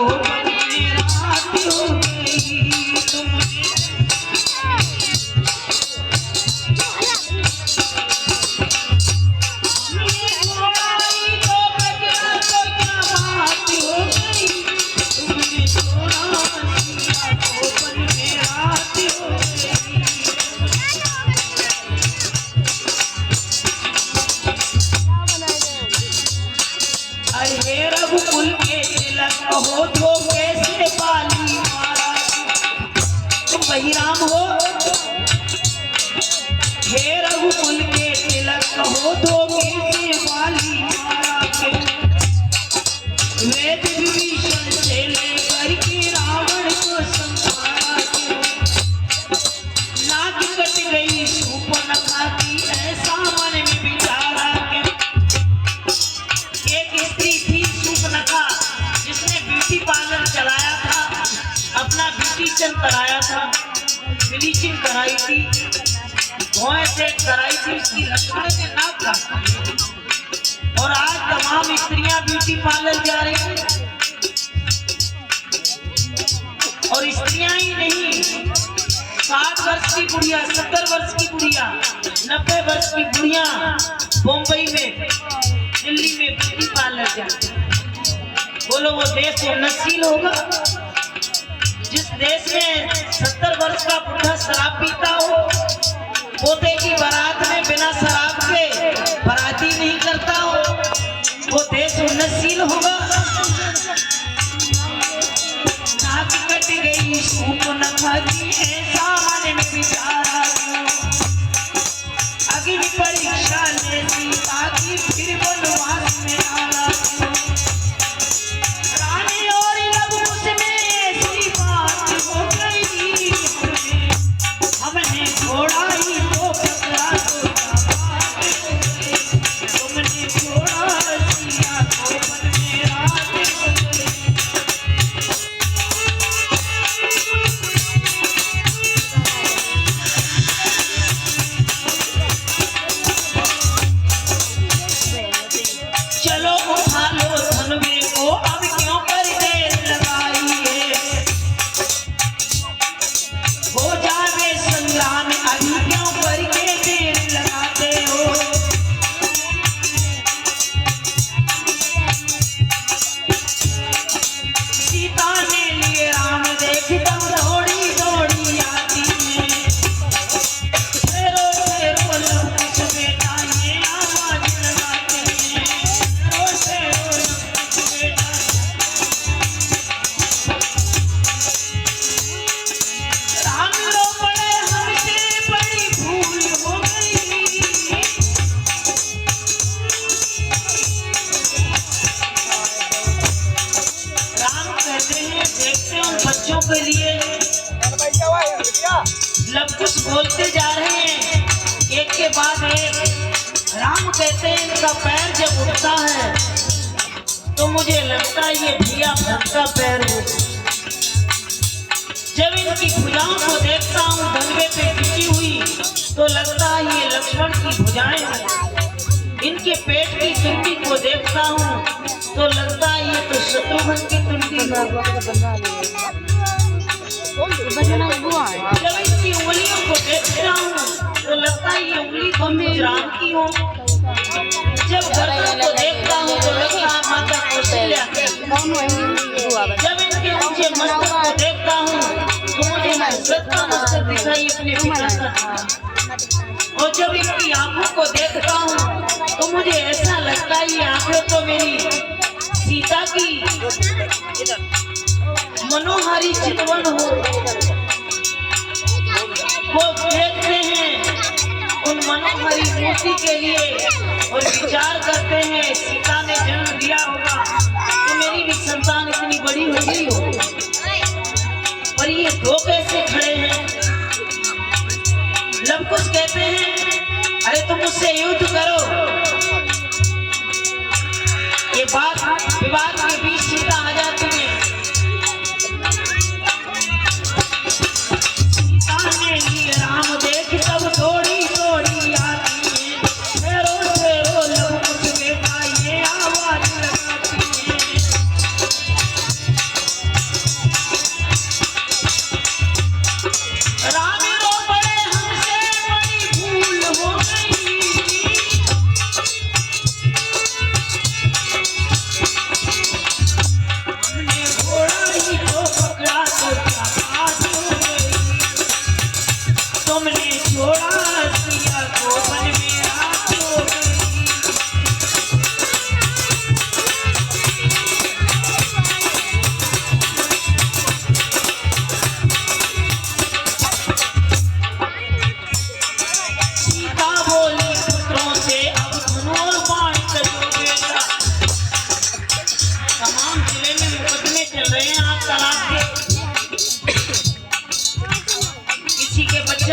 Köppen में रात हो गई। तुमने रघुकुल के तिलक हो तो कैसे बाली मारा। तुम वही राम हो। हे रघुकुल के तिलक हो तो कैसे बाली मारा। वेद विभीषण से लेकर के रावण को संहारा। नाक कट गई शूर्पणखा की ऐसा मन में विचारा। एक स्त्री थी शूर्पणखा जिसने ब्यूटी पार्लर चलाया था, अपना ब्यूटीशियन कराया था, ब्लीचिंग कराई थी, भौहें सेट कराई थी, उसकी लक्ष्मण से नाक था। और आज तमाम स्त्रियां ब्यूटी पार्लर जा रही हैं। और स्त्रियां ही नहीं, 60 वर्ष की बुढ़िया, 70 वर्ष की बुढ़िया, 90 वर्ष की बुढ़िया मुंबई में, दिल्ली में ब्यूटी पार्लर जाते। बोलो वो देश उन्नतशील होगा जिस देश में 70 वर्ष का बुढ़ा शराब पीता हो, पोते की बारात में बिना शराब के बाराती नहीं करता हो, वो देश उन्नतशील होगा। नाक कट गई शूर्पणखा की ऐसा मन में विचारा। अग्नि परीक्षा ले सीता की फिर वनवास में आया। रानी और लवकुश में ऐसी बात हो गई। हमने छोड़ा ही तो पकड़ा तो तुमने छोड़ा सिया तो मन में रात हो गई। चलो उठा लो धनुवे को, अब क्यों कर देर लगाई है। हो जावे संग्राम अभी क्यों करके देर लगाते हो। सीता ने लिए राम देख तब दौड़ी दौड़ी आती है। फेरो फेरो लवकुश बेटा ये आवाज लगाते हैं। राम रो पड़े हमसे बड़ी भूल हो गई। राम कहते हैं देखते उन बच्चों के लिए। लवकुश बोलते जा रहे हैं एक के बाद एक। राम कहते हैं इनका पैर जब उठता है तो मुझे लगता है ये भैया भक्त का पैर हो। जब इनकी भुजाओं को देखता हूँ धनवे पे टिकी हुई तो लगता है ये लक्ष्मण की भुजाएं हैं। इनके पेट की तुंडी को देखता हूँ तो लगता है ये तो शत्रुघ्न की तुंडी है। जब इनकी उंगलियों को देखता हूँ तो लगता है ये उंगली तो मुझ राम की हो। जब गर्दन को देखता हूँ तो लगता है माता कौशल्या की। जब इनके ऊंचे मस्तक को देखता हूँ तो मुझे हजरत का मस्तक दिखाई अपने पिता का। और जब इनकी आंखों को देखता हूँ तो मुझे ऐसा लगता है ये आंखें तो मेरी सीता की मनोहारी चितवन हो। वो देखते हैं उन मनोहरी मूर्ति के लिए और विचार करते हैं सीता ने जन्म दिया होगा तो मेरी भी संतान इतनी बड़ी हो गई हो। और ये दो कैसे खड़े हैं। लवकुश कहते हैं अरे तुम मुझसे युद्ध करो। ये बात विवाद के बीच सीता आ जाती है। सीता ने लिए राम देख तब दौड़ी दौड़ी आती है। फेरो फेरो लवकुश बेटा ये आवाज लगाती है।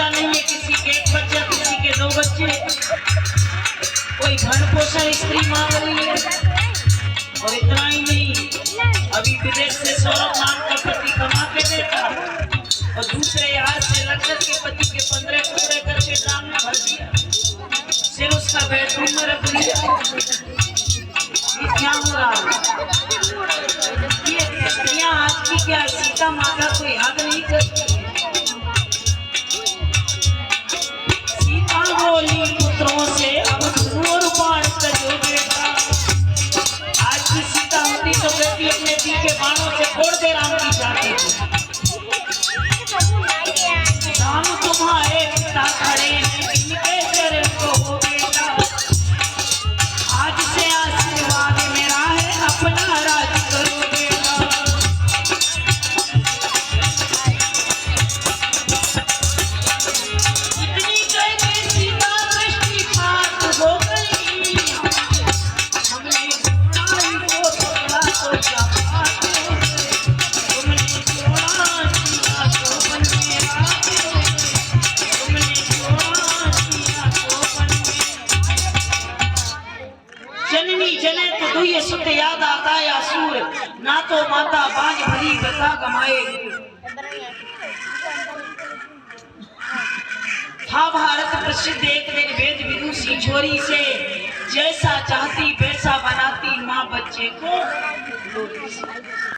बच्चा नहीं है, किसी के एक बच्चा, किसी के दो बच्चे, कोई भरण पोषण स्त्री मांग रही है। और इतना ही नहीं, अभी विदेश से सौरभ नाम का पति कमा के देता और दूसरे यार से लड़कर के पति के 15 टुकड़े करके ड्राम में भर दिया, फिर उसका बेडरूम में रख दिया। ये क्या हो रहा है? ये स्त्रियां आज की क्या सीता माता को याद नहीं करती? सीता बोली पुत्रों से अब नूर बाण तजो बेटा। आज की सीता होती तो बेटी अपने दी के बाणों से फोड़ दे राम की जाती थी। राम तुम्हारे पिता खड़े हैं, इनके चरण को हो बेटा। आज से आशीर्वाद मेरा है, अपना राज करो बेटा। इतनी कहते सीता दृष्टिपात हो गई, हमने नारी को छोड़ा तो क्या बात हो गई। तुमने छोड़ा सीता को बन मेरा, तुमने छोड़ा सीता को बन मेरा। जननी जने तो दुई सुत याद आता या सूर, ना तो माता बाज भरी बता गमाएगी। था भारत प्रसिद्ध एक दिन वेद विदुषी छोरी से, जैसा चाहती वैसा बनाती माँ बच्चे को।